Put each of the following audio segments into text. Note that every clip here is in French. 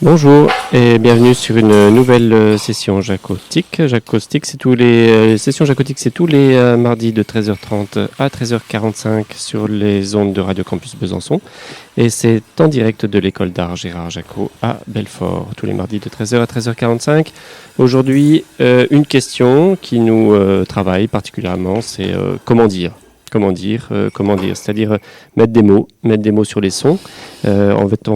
Bonjour et bienvenue sur une nouvelle session Jacotique. Jacotique, c'est tous les sessions Jacotique, c'est tous les mardis de 13h30 à 13h45 sur les ondes de Radio Campus Besançon. Et c'est en direct de l'école d'art Gérard Jacot à Belfort, tous les mardis de 13h à 13h45. Aujourd'hui, une question qui nous travaille particulièrement, c'est comment dire. Comment dire, c'est-à-dire mettre des mots sur les sons. En fait, on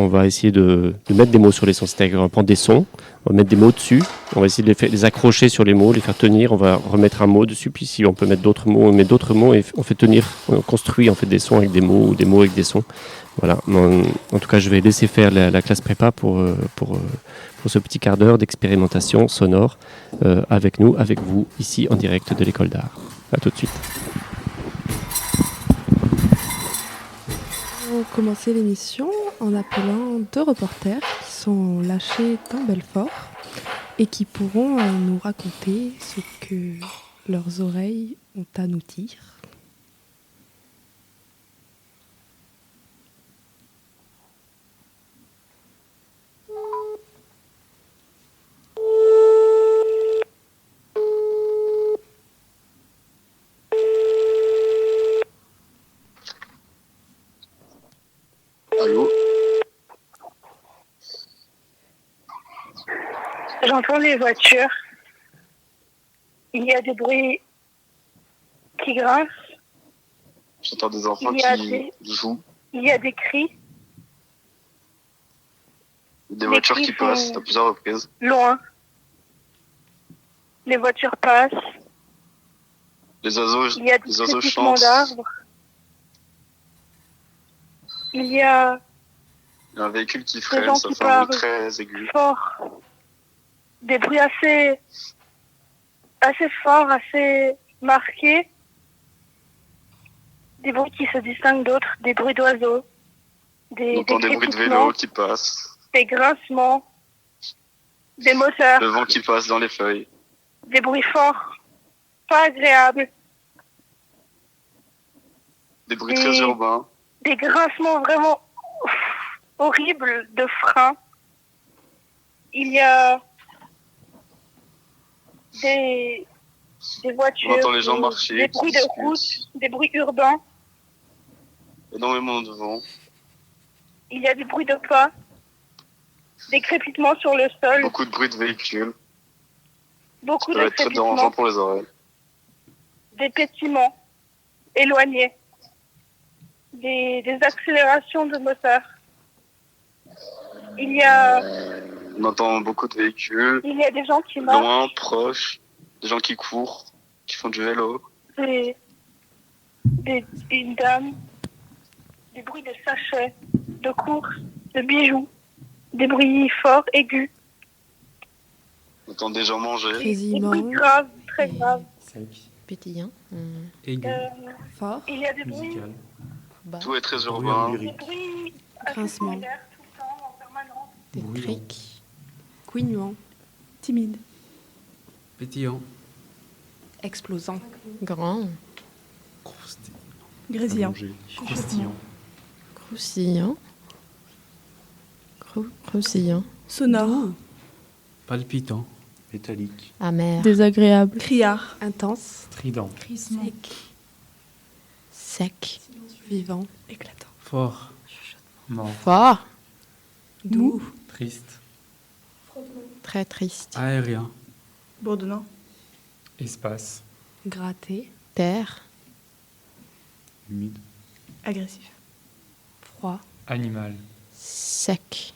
va essayer de mettre des mots sur les sons, c'est-à-dire on va prendre des sons, on va mettre des mots dessus, on va essayer de les accrocher sur les mots, les faire tenir, on va remettre un mot dessus, puis si on peut mettre d'autres mots, on met d'autres mots et on fait tenir, on construit en fait des sons avec des mots ou des mots avec des sons. Voilà. En tout cas, je vais laisser faire la classe prépa pour ce petit quart d'heure d'expérimentation sonore avec nous, avec vous, ici en direct de l'école d'art. À tout de suite. Commencer l'émission en appelant deux reporters qui sont lâchés dans Belfort et qui pourront nous raconter ce que leurs oreilles ont à nous dire. Allô? J'entends les voitures. Il y a des bruits qui grincent. J'entends des enfants qui jouent. Il y a des cris. Des voitures qui passent à plusieurs reprises. Loin. Les voitures passent. Les oiseaux Il y a des crépitements chantent. d'arbres. Il y a un véhicule qui des freine, gens ça qui fait un bruit parlent très aigu. fort. Des bruits assez forts, assez marqués. Des bruits qui se distinguent d'autres. Des bruits d'oiseaux. On entend des bruits de vélo qui passent. Des grincements. Des moteurs. Le vent qui passe dans les feuilles. Des bruits forts. Pas agréables. Des bruits très urbains. Des grincements vraiment horribles de freins. Il y a des voitures, On entend les gens marcher, des bruits de route, des bruits urbains. Énormément de vent. Il y a des bruits de pas, des crépitements sur le sol. Beaucoup de bruits de véhicules. Beaucoup Ça de peut être très dérangeant crépitements. pour les oreilles. Des pétillements éloignés. Des accélérations de moteur. Il y a On entend beaucoup de véhicules. des gens qui marchent. Loin, proches. Des gens qui courent, qui font du vélo. Une dame, des bruits de sachets, de courses, de bijoux, des bruits forts, aigus, On entend des gens manger. des bruits graves, très graves. Pétillant. Fort. Il y a des bruits, Tout est très urbain. des bruits Grincement. assez similaires tout le temps, en permanence. Des crics. Couinement. Timide. Pétillant. Explosant. Grand. Grésillant. Croustillant. Croustillant. Croustillant. Sonore. Palpitant. Métallique. Amer. Désagréable. Criard. Intense. Strident. Sec. Sec. Vivant. Éclatant. Fort. Mort. Fort. Doux. Triste. Très triste. Aérien. Bourdonnant. Espace. Gratté. Terre. Humide. Agressif. Froid. Animal. Sec.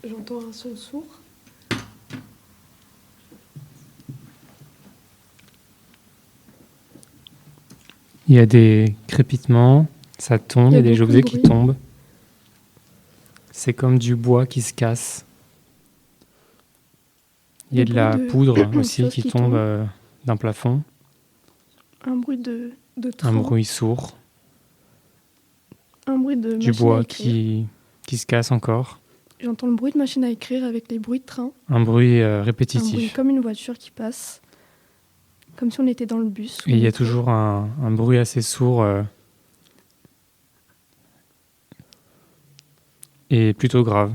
J'entends un son sourd. Il y a des crépitements, ça tombe, il y a des beaucoup objets de qui bruit. tombent. C'est comme du bois qui se casse. Il y a Des de la bruits de poudre aussi choses qui qui tombe tombent. d'un plafond. Un bruit de Un train. bruit sourd. Un bruit de Du machine à bois écrire. qui qui se casse encore. J'entends le bruit de machine à écrire avec les bruits de train. Un bruit Un bruit répétitif. comme une voiture qui passe. Comme si on était dans le bus. Et il y a toujours un bruit assez sourd et plutôt grave.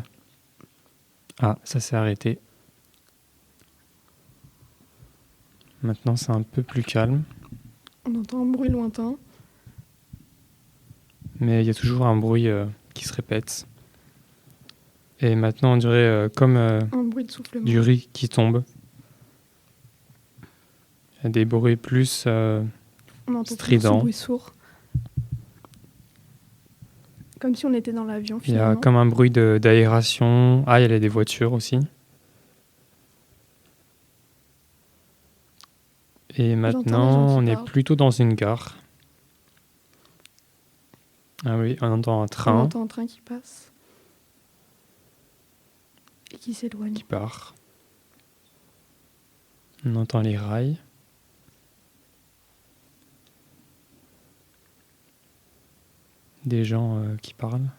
Ah, ça s'est arrêté. Maintenant, c'est un peu plus calme. On entend un bruit lointain. Mais il y a toujours un bruit qui se répète. Et maintenant, on dirait comme Un bruit de soufflement. du riz qui tombe. Il y a des bruits plus... On entend toujours ce strident. bruit sourd. Comme si on était dans l'avion Il y a finalement. comme un bruit d'aération. Ah, il y a des voitures aussi. Et les gens maintenant, qui on est parlent. plutôt dans une gare. Ah oui, on entend un On train entend un train qui passe. Et qui s'éloigne. qui part. On entend les rails. Des gens qui parlent.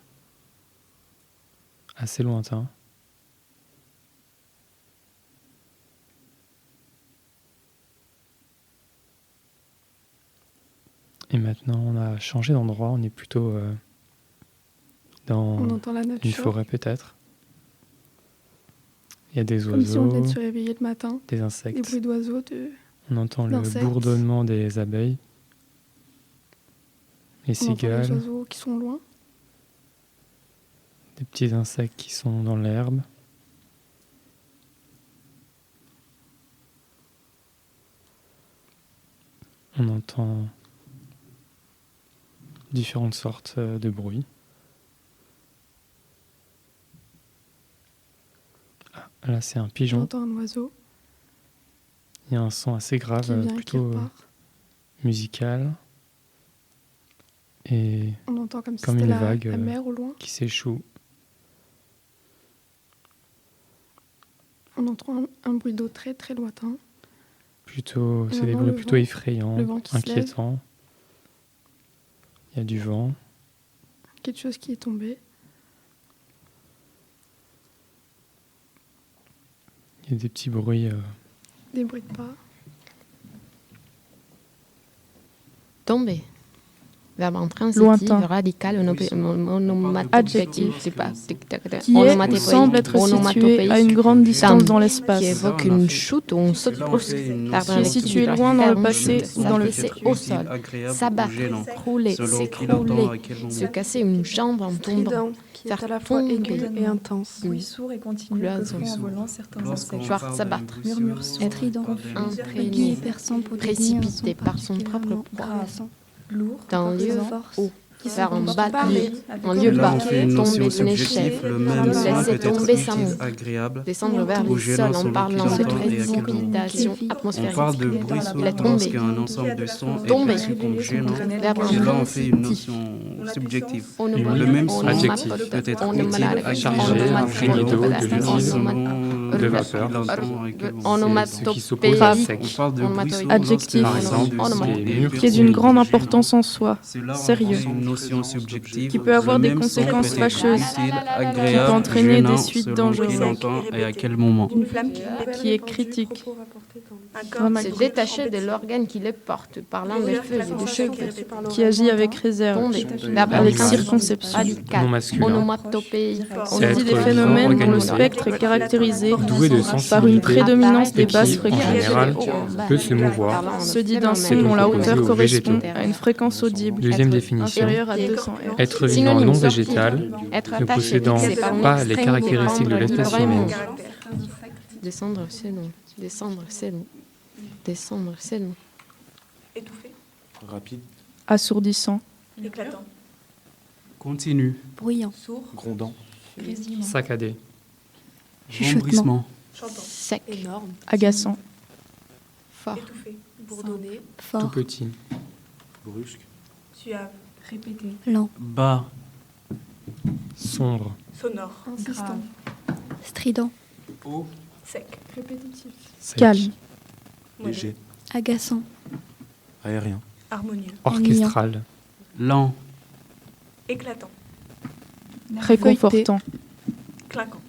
Assez lointain. Et maintenant, on a changé d'endroit. On est plutôt dans On entend la une nature. forêt peut-être. Il y a des Comme si on oiseaux, venait de se réveiller le matin. des Des insectes. bruits d'oiseaux. On entend le d'insectes. bourdonnement des abeilles. Les On entend les cigales, oiseaux qui sont loin. des petits insectes qui sont dans l'herbe. On entend différentes sortes de bruits. Ah, là, c'est un On pigeon. entend un oiseau Il y a un son assez grave, qui vient et qui plutôt repart. musical. Et On entend comme si comme c'était une vague, la mer au loin. qui s'échoue. On entend un bruit d'eau très très lointain. Plutôt, Et c'est des maintenant, bruits le plutôt vent. effrayants, Le vent qui se lève. inquiétants. Il y a du vent. Quelque chose qui est tombé. Il y a des petits bruits. Des bruits de pas. Tomber. Verbe intransitif, Lointain. radical, onomatopée. Adjectif. C'est pas. Qui est, semble être situé à une grande distance dans Qui l'espace, évoque une chute ou une saute brusque. qui est situé loin dans le passé ou dans le futur. Au sol. S'abattre, rouler, s'écrouler, se casser une jambe en tombant. Strident, qui est Faire à la fois aigu tomber. et intense. Bruit sourd et continu Cloison. que font en volant certains insectes. Genre s'abattre. Murmure sourd, Être imprégné, précipité par son propre poids. lourd, D'un lieu haut. qui Faire un comporte bas parler en avec lieu le bas, banquet, tomber d'une échelle, laisser tomber sa montre, descendre vers le sol en parlant de précipitation atmosphérique. On parle de bruit sourd Il est tombé. lorsqu'un ensemble de sons est Tomber. perçu comme gênant. Verbe Cela en fait une intransitif. notion subjective. Onomatope, Le même son Adjectif. peut être onomatope, utile, chargé, imprégné d'eau, de liquide, de vapeur. Ce qui s'oppose à sec. On parle de bruit sourd Adjectif. lorsqu'un ensemble de sons les est murs qui est d'une grande importance en soi, Cela en sérieux, fait une notion subjective. qui peut avoir Le des même son conséquences peut être fâcheuses, utile, qui agréable, peut entraîner gênant, des suites selon dangereuses, qui l'entend et à quel moment. une flamme qui qui est critique, Se détacher de l'organe qui le porte, parlant des feux et des cheveux. qui agit avec réserve, Tomber. Verbe avec intransitif. circonception. Radical. Non masculin. Onomatopée. On C'est dit être des phénomènes dont le organisé. spectre est caractérisé Doué de par une sensibilité prédominance des et qui, basses en fréquences. général, peut se mouvoir. Se dit d'un son Et dont la donc hauteur opposé aux correspond végétaux. à une fréquence audible Deuxième définition. inférieure à 200 Hz. Être vivant Synonyme non sorti. végétal, Être ne attaché, possédant fixé par une pas les extrémité, caractéristiques de prendre l'espèce librement. humaine. Descendre, c'est long. Descendre, c'est long. Descendre, c'est long. étouffé, Rapide, Assourdissant, éclatant, continue, Bruyant. sourd, grondant, grésillement, Saccadé. rembrissement, chantant, Sec. Énorme. agaçant, Fort. étouffé, Bourdonné. Tout Fort. petit. brusque, suave, répété, Lent. bas, Sombre. sonore, Insistant. Strident. haut, sec, Répétitif. Sec. calme, léger, Agaçant. aérien, harmonieux, Orchestral. lent, éclatant, Réconfortant. Clinquant.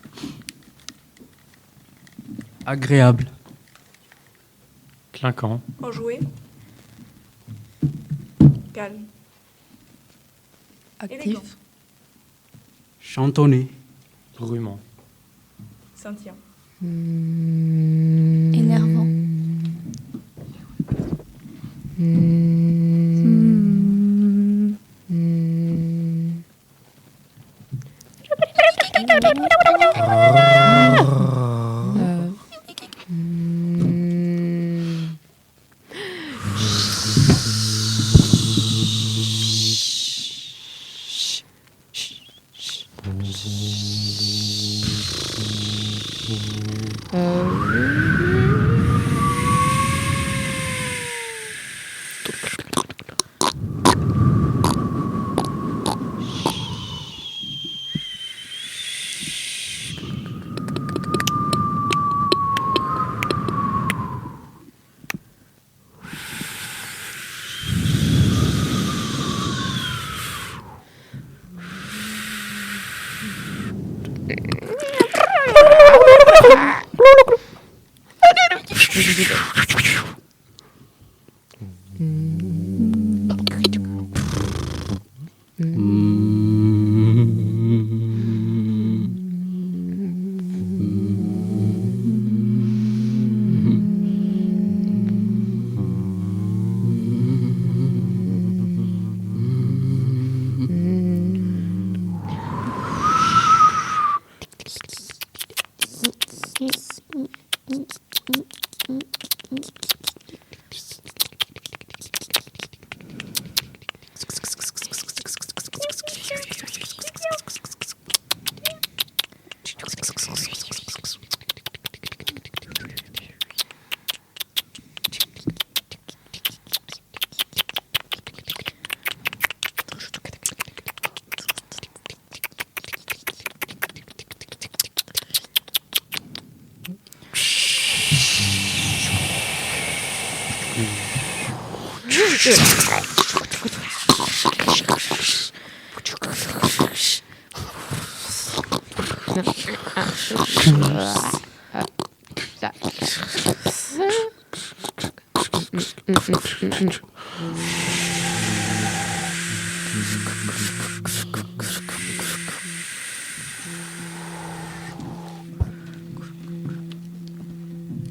Agréable. Clinquant. Enjoué. Calme. Élégant. Actif. Chantonné. Brumant. Scintillant. Énervant.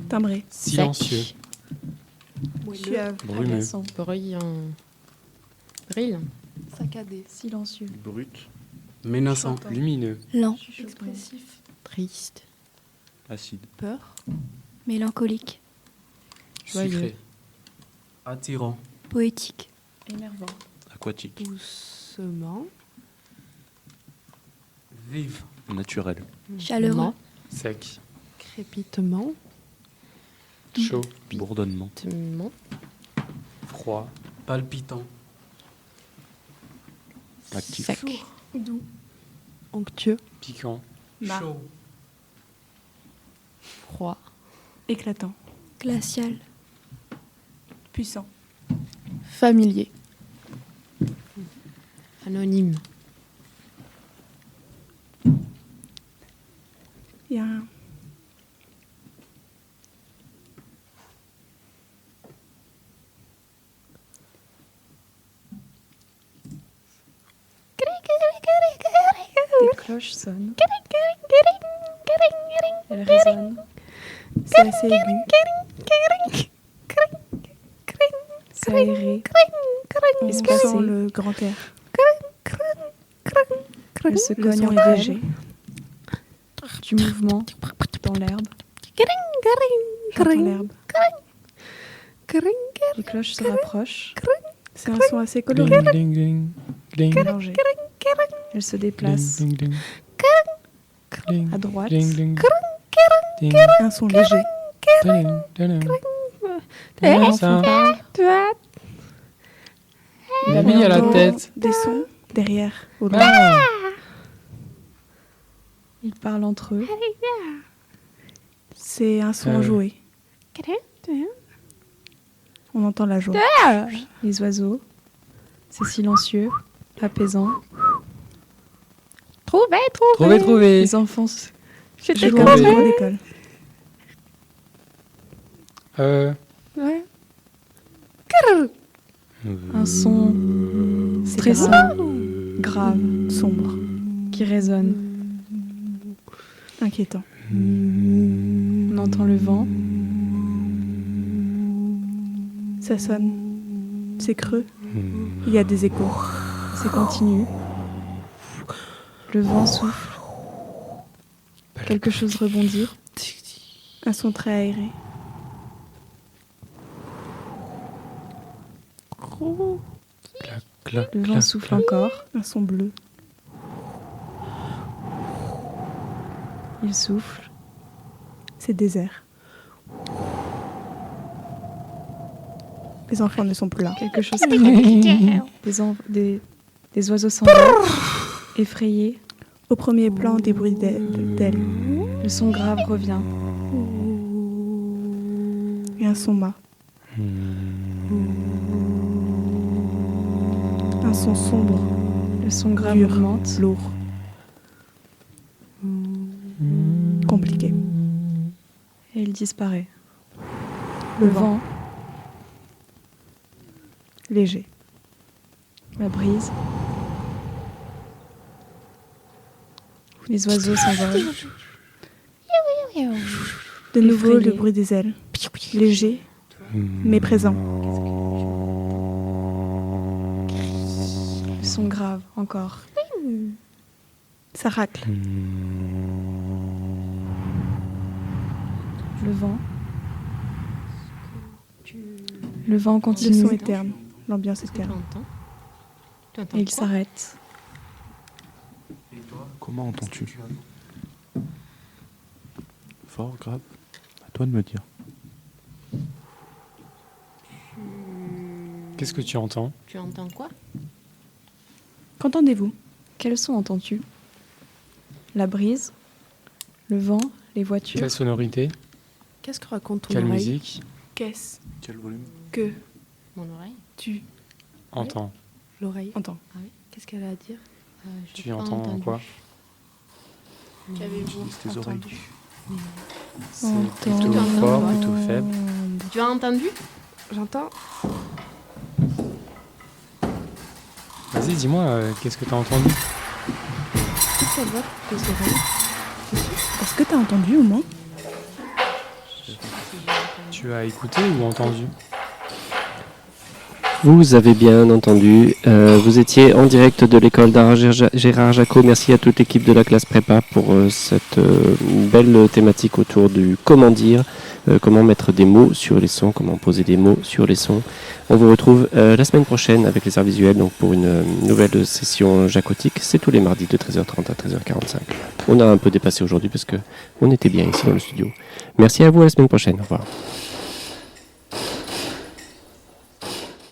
Timbré. Silencieux. Suave. Brumeux. Agaçant. Brillant. Brillant. Saccadé. Silencieux. Brut. Menaçant. Lumineux. Lent. Expressif. Triste. Acide. Peur. Mélancolique. Joyeux. Sucré. Attirant. Poétique. Énervant. Aquatique. Doucement. Vive. Naturel. Chaleureux. Ment. Sec. Crépitement. Chaud. Bourdonnement. Ment. Froid. Palpitant. Actif. Sec. Doux. Onctueux. Piquant. Bas. Chaud. Froid. Éclatant. Glacial. Puissant. Familier. Anonyme. Il y a un... Des cloches sonnent. Elles résonnent. C'est assez aigu. C'est aéré. On sent le grand air. Elle se cogne en léger. Du mouvement dans l'herbe. J'entends l'herbe. Les cloches se rapprochent. C'est un son assez coloré. Ding, ding, ding. Mélangé. Elle se déplace Ding, ding, ding. à droite. Ding, ding, ding. Un son léger. Ding, ding, ding. L'enfant Ça. parle. Il a mis à la entend tête. des sons derrière, au loin. Ah. Ils parlent entre eux. C'est un son enjoué. On entend la joie. Les oiseaux. C'est silencieux, apaisant. Trouve Trouvé. Les enfants J'étais jouent en comme cours d'école. Ouais. Un son stressant, grave, sombre, qui résonne, inquiétant. On entend le vent. Ça sonne. C'est creux. Il y a des échos. C'est continu. Le vent souffle. Quelque chose rebondit. Un son très aéré. Le vent souffle encore. Un son bleu. Il souffle. C'est désert. Les enfants ne sont plus là. Quelque chose qui des oiseaux s'envolent, effrayés. Au premier plan, des bruits d'ailes. Le son grave revient. Et un son mat. Un son sombre. Le son grave dur, augmente. lourd. Compliqué. Et il disparaît. Le Le vent, Léger. la brise. Les oiseaux s'envolent. De nouveau, Effrayé. le bruit des ailes. Léger, mais présent. Le son grave encore. Ça racle. Le vent. Le vent Le continue. son est terne. L'ambiance est terne. Et il s'arrête. Comment entends-tu? Fort, grave? À toi de me dire. Qu'est-ce que tu entends? Tu entends quoi? Qu'entendez-vous? Quel son entends-tu? La brise, le vent, les voitures. Quelle sonorité? Qu'est-ce que raconte ton Quelle oreille? musique? Qu'est-ce Quel volume? que Mon oreille? tu Entends. l'oreille Entends. Ah oui. Qu'est-ce qu'elle a à dire? J'ai Tu pas entends entendu. quoi? Qu'avez-vous Utilise tes oreilles. entendu? C'est Entends. plutôt fort, plutôt faible. Tu as entendu? J'entends. Vas-y, dis-moi, qu'est-ce que t'as entendu? Ça va, tes oreilles. Est-ce que t'as entendu au moins? Tu as écouté ou entendu? Vous avez bien entendu, vous étiez en direct de l'école d'art Gérard Jacot. Merci à toute l'équipe de la classe prépa pour cette belle thématique autour du comment dire, comment mettre des mots sur les sons, comment poser des mots sur les sons. On vous retrouve la semaine prochaine avec les arts visuels donc pour une nouvelle session jacotique. C'est tous les mardis de 13h30 à 13h45. On a un peu dépassé aujourd'hui parce que on était bien ici dans le studio. Merci à vous, à la semaine prochaine. Au revoir.